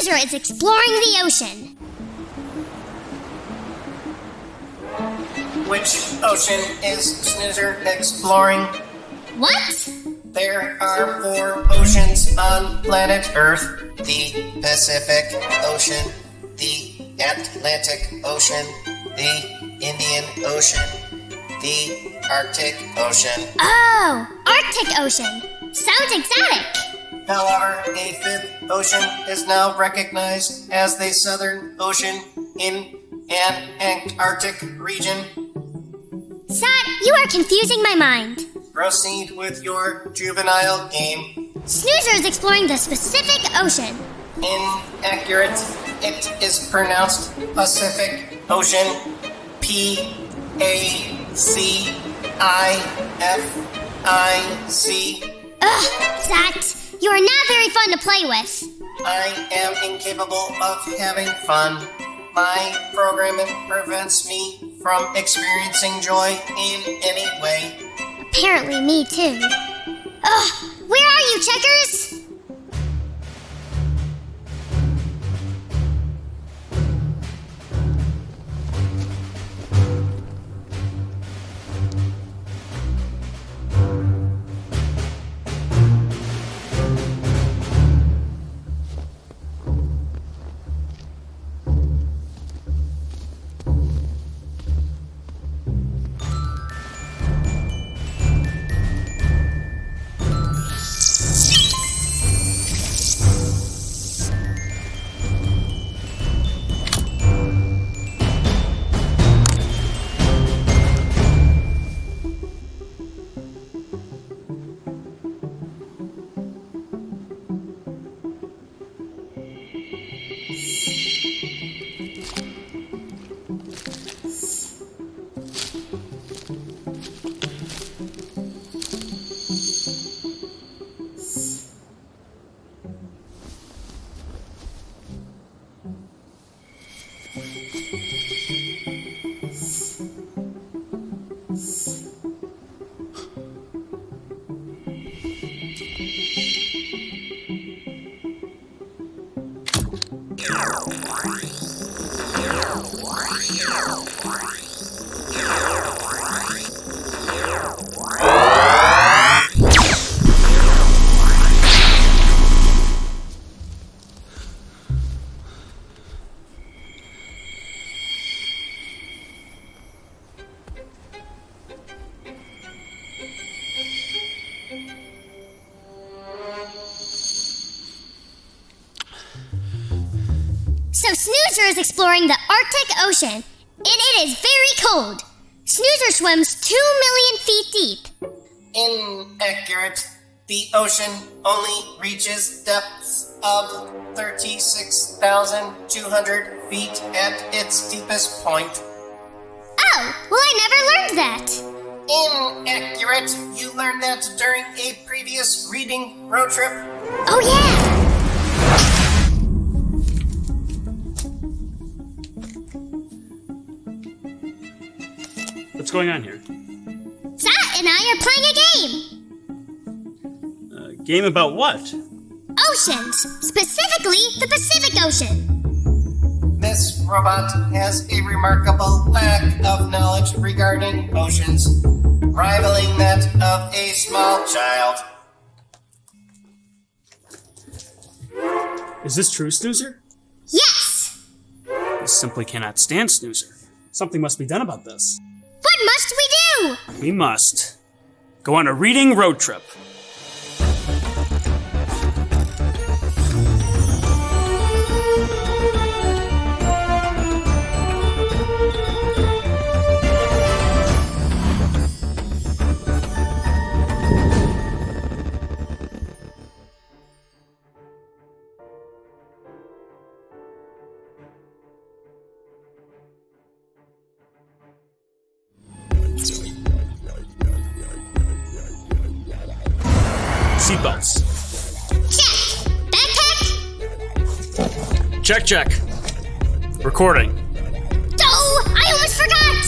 Snoozer is exploring the ocean. Which ocean is Snoozer exploring? What? There are 4 oceans on planet Earth. The Pacific Ocean, the Atlantic Ocean, the Indian Ocean, the Arctic Ocean. Oh, Arctic Ocean. Sounds exotic. However, a 5th ocean is now recognized as the Southern Ocean in an Antarctic region. Sod, you are confusing my mind. Proceed with your juvenile game. Snoozer is exploring the Pacific Ocean. Inaccurate. It is pronounced Pacific Ocean. Pacific. Ugh, Zach, you are not very fun to play with. I am incapable of having fun. My programming prevents me from experiencing joy in any way. Apparently me too. Ugh, where are you, Checkers? So Snoozer is exploring the Arctic Ocean, and it is very cold. Snoozer swims 2 million feet deep. Inaccurate. The ocean only reaches depths of 36,200 feet at its deepest point. Oh, well, I never learned that. Inaccurate. You learned that during a previous reading road trip. Oh, yeah. What's going on here? Zat and I are playing a game. A game about what? Oceans, specifically the Pacific Ocean. This robot has a remarkable lack of knowledge regarding oceans, rivaling that of a small child. Is this true, Snoozer? Yes. I simply cannot stand Snoozer. Something must be done about this. What must we do? We must go on a reading road trip. Seatbelts. Check. Backpack? Check. Recording. Oh, I almost forgot!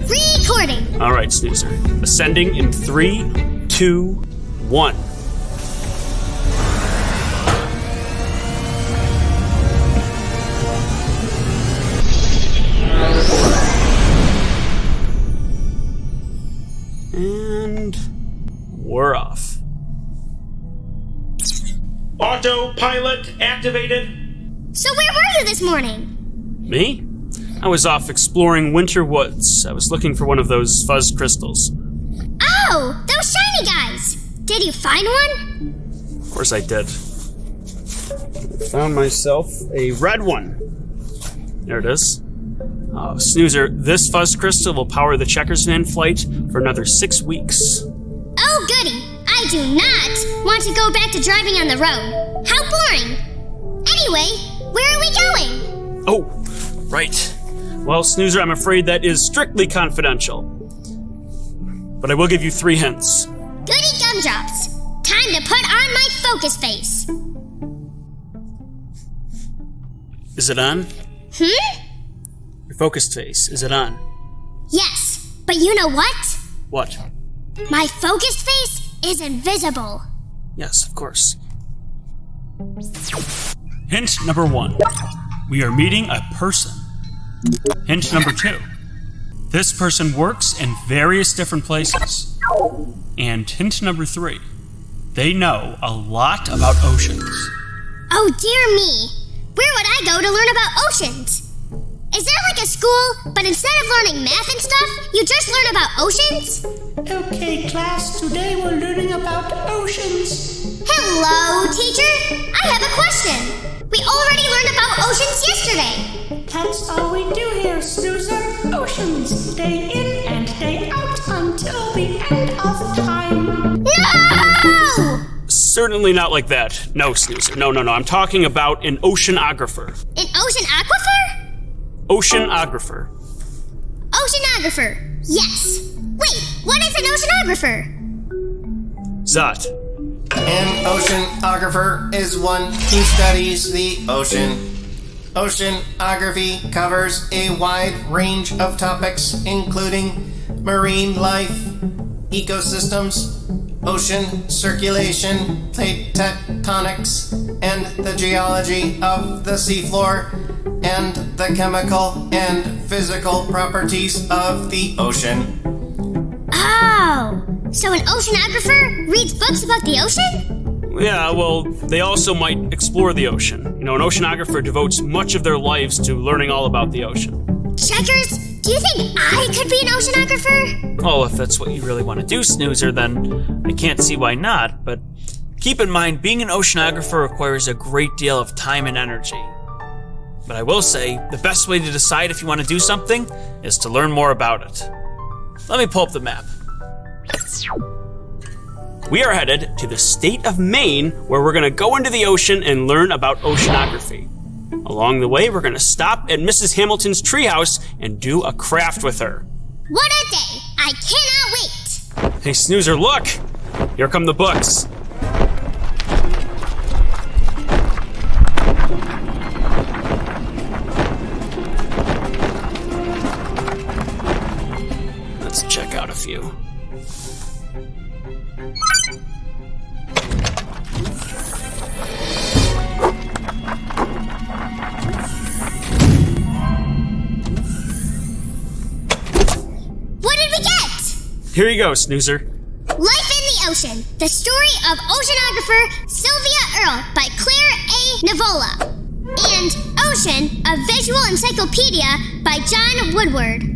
Recording. All right, Snoozer. Ascending in 3, 2, 1. Autopilot activated. So where were you this morning? Me? I was off exploring winter woods. I was looking for one of those fuzz crystals. Oh, those shiny guys! Did you find one? Of course I did. Found myself a red one. There it is. Snoozer, this fuzz crystal will power the Checkers van flight for another 6 weeks. Oh, goody! I do not want to go back to driving on the road. How boring! Anyway, where are we going? Oh, right. Well, Snoozer, I'm afraid that is strictly confidential. But I will give you 3 hints. Goody gumdrops! Time to put on my focus face. Is it on? Your focused face, is it on? Yes, but you know what? What? My focused face is invisible. Yes, of course. Hint number 1. We are meeting a person. Hint number 2. This person works in various different places. And hint number 3. They know a lot about oceans. Oh dear me! Where would I go to learn about oceans? Is there like a school, but instead of learning math and stuff, you just learn about oceans? Okay, class, today we're learning about oceans. Hello, teacher! I have a question! We already learned about oceans yesterday! That's all we do here, Snoozer. Oceans, day in and day out until the end of time. No! Certainly not like that. No, Snoozer. No. I'm talking about an oceanographer. An ocean aquifer? Oceanographer. Oceanographer, yes. Wait, what is an oceanographer? Zot. An oceanographer is one who studies the ocean. Oceanography covers a wide range of topics, including marine life, ecosystems, ocean circulation, plate tectonics, and the geology of the seafloor, and the chemical and physical properties of the ocean. Oh, so an oceanographer reads books about the ocean? Yeah, well, they also might explore the ocean. You know, an oceanographer devotes much of their lives to learning all about the ocean. Checkers, do you think I could be an oceanographer? Oh, if that's what you really want to do, Snoozer, then I can't see why not, but keep in mind, being an oceanographer requires a great deal of time and energy. But I will say, the best way to decide if you want to do something is to learn more about it. Let me pull up the map. We are headed to the state of Maine, where we're going to go into the ocean and learn about oceanography. Along the way, we're going to stop at Mrs. Hamilton's treehouse and do a craft with her. What a day! I cannot wait! Hey, Snoozer, look! Here come the books. Let's check out a few. Here you go, Snoozer. Life in the Ocean, the story of oceanographer Sylvia Earle by Claire A. Nivola. And Ocean, a visual encyclopedia by John Woodward.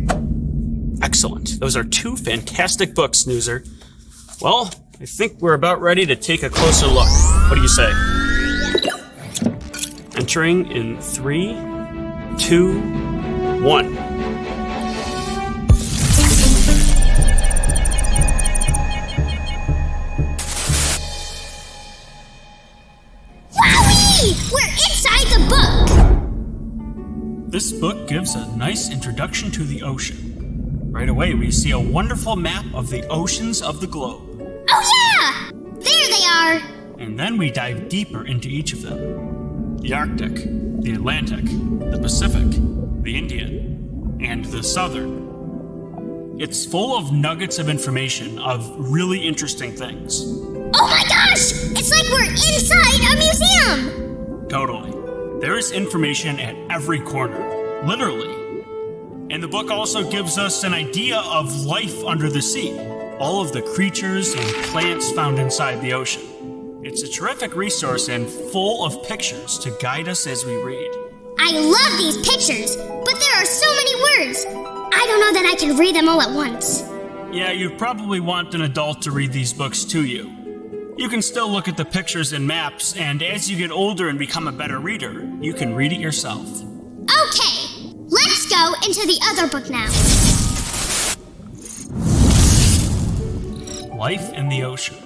Excellent. Those are 2 fantastic books, Snoozer. Well, I think we're about ready to take a closer look. What do you say? Entering in 3, 2, 1. We're inside the book! This book gives a nice introduction to the ocean. Right away, we see a wonderful map of the oceans of the globe. Oh yeah! There they are! And then we dive deeper into each of them. The Arctic, the Atlantic, the Pacific, the Indian, and the Southern. It's full of nuggets of information of really interesting things. Oh my gosh! It's like we're inside a museum! Totally. There is information at every corner, literally. And the book also gives us an idea of life under the sea, all of the creatures and plants found inside the ocean. It's a terrific resource and full of pictures to guide us as we read. I love these pictures, but there are so many words. I don't know that I can read them all at once. Yeah, you'd probably want an adult to read these books to you. You can still look at the pictures and maps, and as you get older and become a better reader, you can read it yourself. Okay, let's go into the other book now. Life in the Ocean.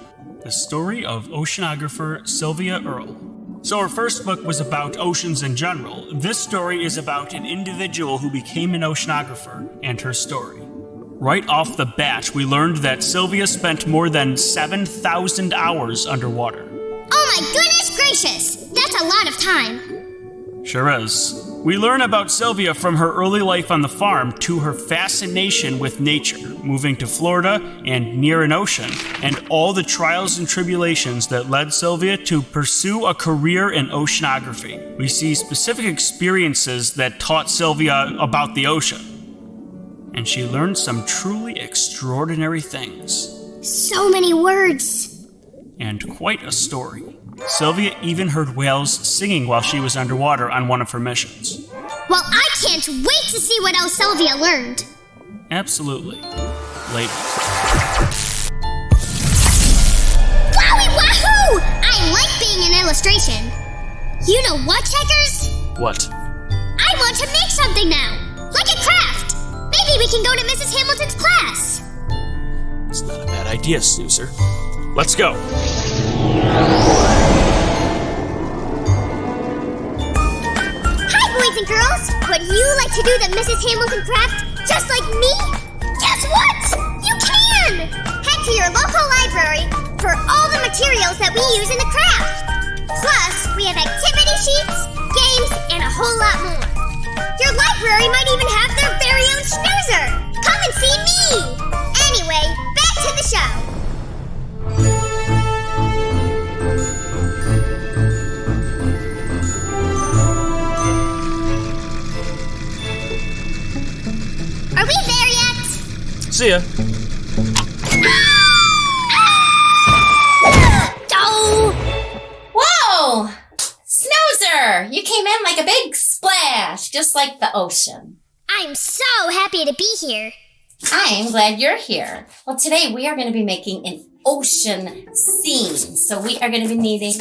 The story of oceanographer Sylvia Earle. So our first book was about oceans in general. This story is about an individual who became an oceanographer and her story. Right off the bat, we learned that Sylvia spent more than 7,000 hours underwater. Oh my goodness gracious! That's a lot of time. Sure is. We learn about Sylvia from her early life on the farm to her fascination with nature, moving to Florida and near an ocean, and all the trials and tribulations that led Sylvia to pursue a career in oceanography. We see specific experiences that taught Sylvia about the ocean, and she learned some truly extraordinary things. So many words. And quite a story. Sylvia even heard whales singing while she was underwater on one of her missions. Well, I can't wait to see what else Sylvia learned. Absolutely. Later. Wowie wahoo! I like being an illustration. You know what, checkers? What? I want to make something now, like a craft. Maybe we can go to Mrs. Hamilton's class. It's not a bad idea, Snoozer. Let's go. Hi, boys and girls. Would you like to do the Mrs. Hamilton craft just like me? Guess what? You can! Head to your local library for all the materials that we use in the craft. Plus, we have activity sheets, games, and a whole lot more. Your library might even have their very own snoozer. Come and see me! Anyway, back to the show. Are we there yet? See ya. Oh! Whoa! Snoozer! You came in like a big splash, just like the ocean. I'm so happy to be here. I'm glad you're here. Well, today we are going to be making an ocean scene. So we are going to be needing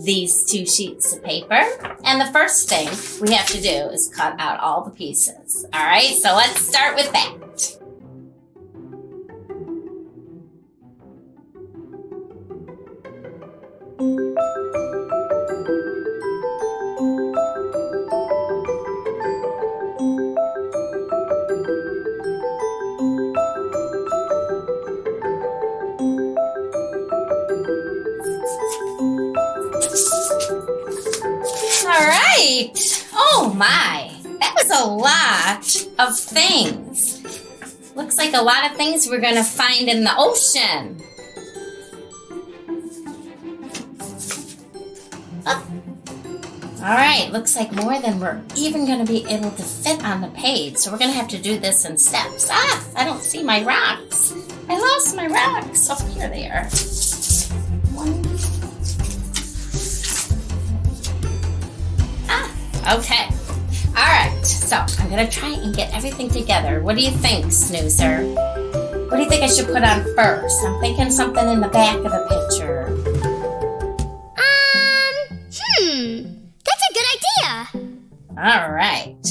these 2 sheets of paper. And the first thing we have to do is cut out all the pieces. All right, so let's start with that. All right. Oh my, that was a lot of things. Looks like a lot of things we're going to find in the ocean. Oh. All right, looks like more than we're even going to be able to fit on the page. So we're going to have to do this in steps. Ah, I don't see my rocks. I lost my rocks. Oh, here they are. Okay. All right. So I'm going to try and get everything together. What do you think, Snoozer? What do you think I should put on first? I'm thinking something in the back of the picture. That's a good idea. All right.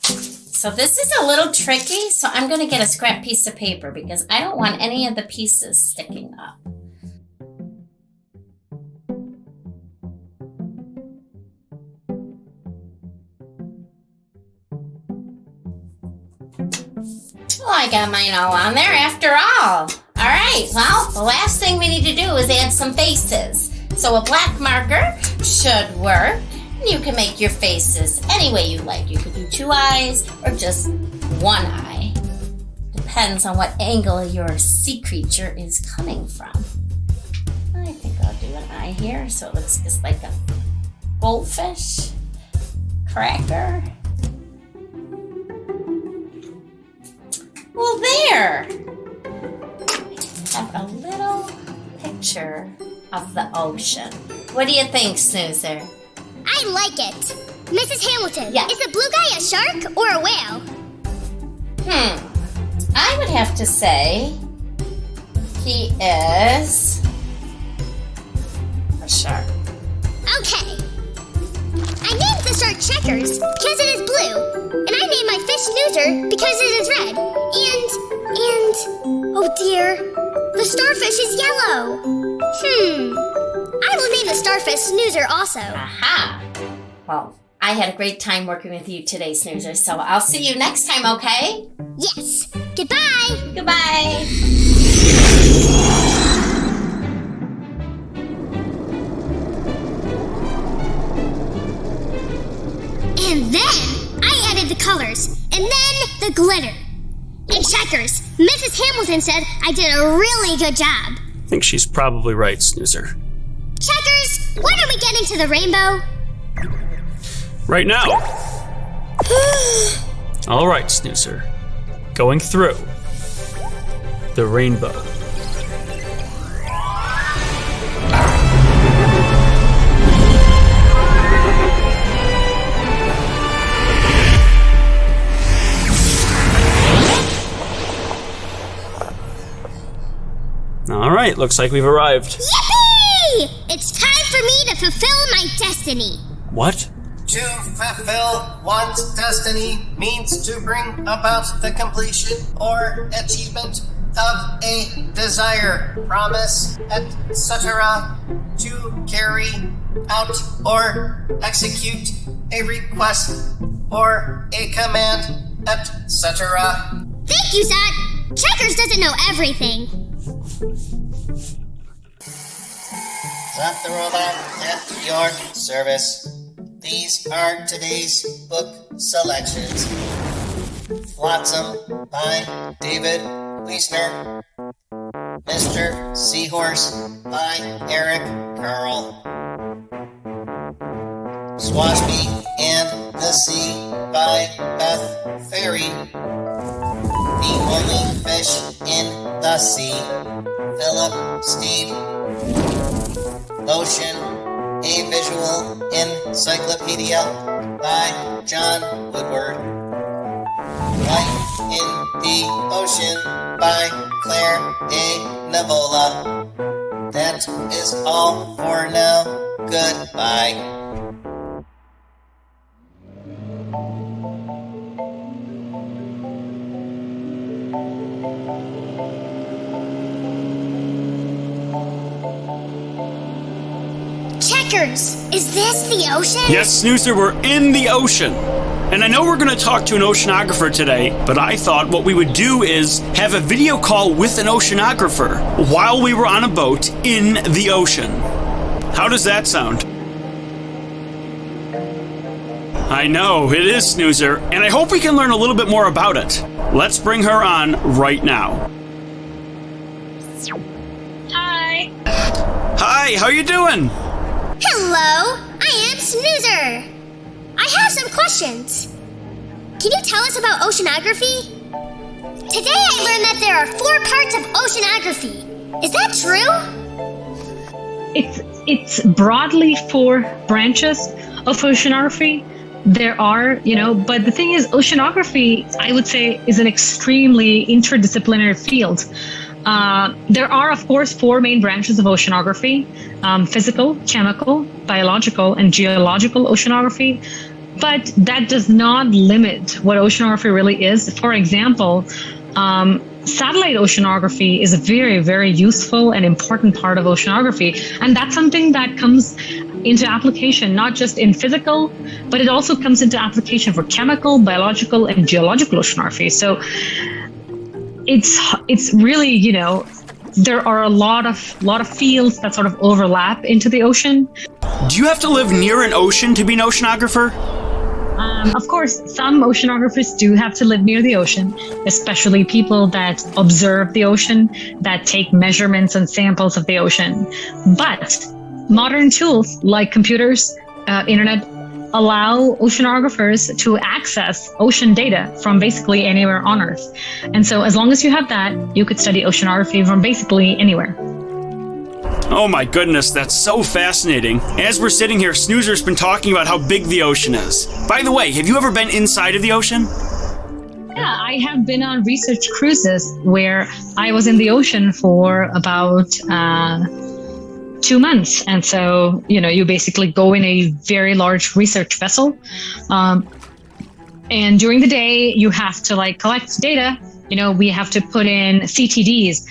So this is a little tricky, so I'm going to get a scrap piece of paper because I don't want any of the pieces sticking up. Well, I got mine all on there after all. All right, well, the last thing we need to do is add some faces. So a black marker should work. You can make your faces any way you like. You could do 2 eyes or just 1 eye. Depends on what angle your sea creature is coming from. I think I'll do an eye here so it looks just like a goldfish, cracker. Well, there. I have a little picture of the ocean. What do you think, Snoozer? I like it. Mrs. Hamilton, Yeah. is the blue guy a shark or a whale? I would have to say he is a shark. Okay. I named the shark Checkers because it is blue. And I named my fish Snoozer because it is red. Oh dear, the starfish is yellow. I will name the starfish Snoozer also. Aha! Well, I had a great time working with you today, Snoozer, so I'll see you next time, okay? Yes. Goodbye. Goodbye! And then I added the colors, and then the glitter. And Checkers, Mrs. Hamilton said I did a really good job. I think she's probably right, Snoozer. Checkers, when are we getting to the rainbow? Right now. All right, Snoozer. Going through the rainbow. All right, looks like we've arrived. Yippee! It's time for me to fulfill my destiny. What? To fulfill one's destiny means to bring about the completion or achievement of a desire, promise, etc. To carry out or execute a request or a command, etc. Thank you, Zot. Checkers doesn't know everything. Zot the robot at your service. These are today's book selections. Flotsam by David Wiesner. Mr. Seahorse by Eric Curl. Swashby and the Sea by Beth Ferry. The Only Fish in the Sea, Philip Steed. Ocean, a Visual Encyclopedia by John Woodward. Life in the Ocean by Claire A. Navola. That is all for now. Goodbye. Checkers, is this the ocean? Yes, Snoozer, we're in the ocean. And I know we're going to talk to an oceanographer today, but I thought what we would do is have a video call with an oceanographer while we were on a boat in the ocean. How does that sound? I know, it is, Snoozer, and I hope we can learn a little bit more about it. Let's bring her on right now. Hi. Hi, how you doing? Hello, I am Snoozer. I have some questions. Can you tell us about oceanography? Today I learned that there are 4 parts of oceanography. Is that true? It's broadly 4 branches of oceanography. There are, but the thing is, oceanography, I would say, is an extremely interdisciplinary field. There are, of course, 4 main branches of oceanography: physical, chemical, biological, and geological oceanography. But that does not limit what oceanography really is. For example, satellite oceanography is a very, very useful and important part of oceanography. And that's something that comes into application not just in physical, but it also comes into application for chemical, biological, and geological oceanography. So it's really, there are a lot of fields that sort of overlap into the ocean. Do you have to live near an ocean to be an oceanographer? Of course, some oceanographers do have to live near the ocean, especially people that observe the ocean, that take measurements and samples of the ocean. But modern tools like computers, internet, allow oceanographers to access ocean data from basically anywhere on Earth. And so as long as you have that, you could study oceanography from basically anywhere. Oh my goodness, that's so fascinating. As we're sitting here, Snoozer's been talking about how big the ocean is. By the way, have you ever been inside of the ocean? Yeah, I have been on research cruises where I was in the ocean for about 2 months. And so, you basically go in a very large research vessel. And during the day, you have to collect data. We have to put in CTDs,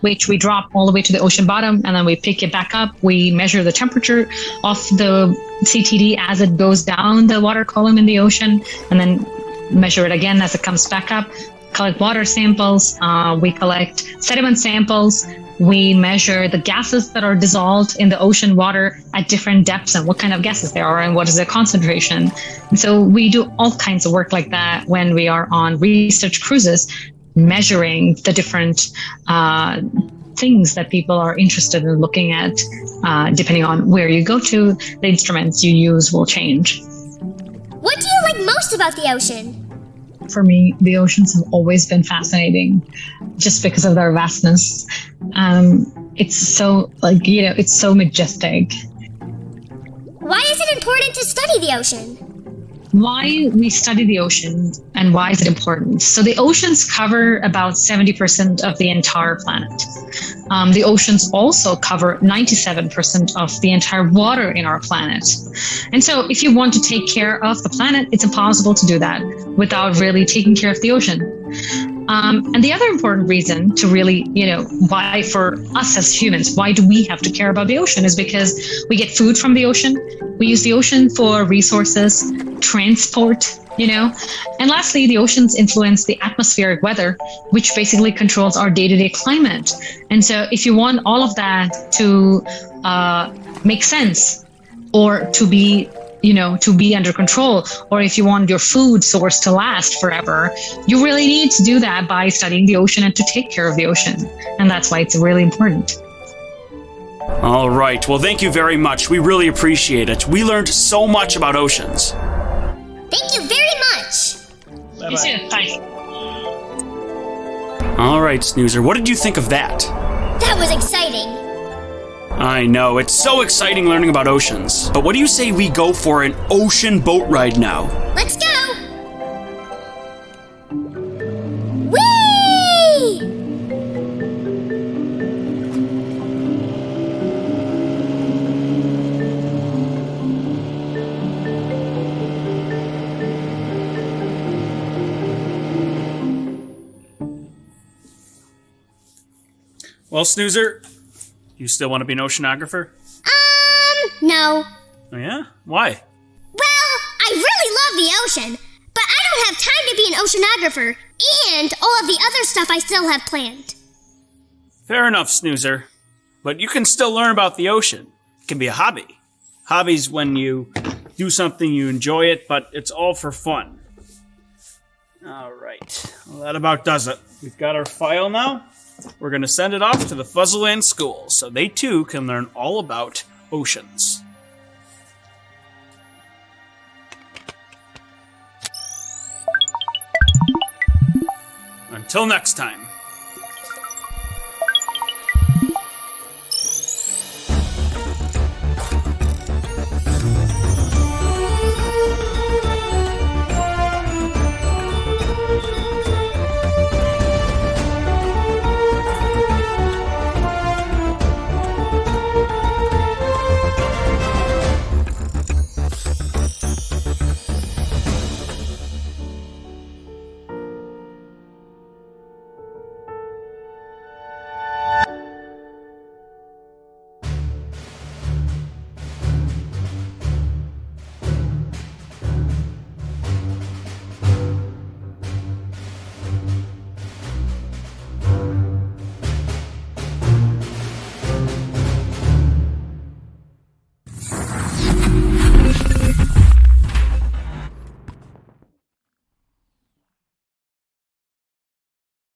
which we drop all the way to the ocean bottom, and then we pick it back up. We measure the temperature of the CTD as it goes down the water column in the ocean, and then measure it again as it comes back up. Collect water samples. We collect sediment samples. We measure the gases that are dissolved in the ocean water at different depths and what kind of gases there are and what is their concentration. And so we do all kinds of work like that when we are on research cruises, measuring the different things that people are interested in looking at. Depending on where you go to, the instruments you use will change. What do you like most about the ocean? For me, the oceans have always been fascinating just because of their vastness. It's so, it's so majestic. Why is it important to study the ocean? Why we study the ocean and why is it important? So the oceans cover about 70% of the entire planet. The oceans also cover 97% of the entire water in our planet. And so if you want to take care of the planet, it's impossible to do that without really taking care of the ocean. And the other important reason to really, why for us as humans, why do we have to care about the ocean is because we get food from the ocean. We use the ocean for resources, transport, And lastly, the oceans influence the atmospheric weather, which basically controls our day-to-day climate. And so if you want all of that to make sense or to be under control, or if you want your food source to last forever, you really need to do that by studying the ocean and to take care of the ocean. And that's why it's really important. All right. Well, thank you very much. We really appreciate it. We learned so much about oceans. Thank you very much. You too. Bye. All right, Snoozer. What did you think of that? That was exciting. I know, it's so exciting learning about oceans. But what do you say we go for an ocean boat ride now? Let's go! Whee! Well, Snoozer, you still want to be an oceanographer? No. Oh, yeah? Why? Well, I really love the ocean, but I don't have time to be an oceanographer and all of the other stuff I still have planned. Fair enough, Snoozer. But you can still learn about the ocean. It can be a hobby. Hobby's when you do something, you enjoy it, but it's all for fun. All right. Well, that about does it. We've got our file now. We're going to send it off to the Fuzzleland School so they too can learn all about oceans. Until next time.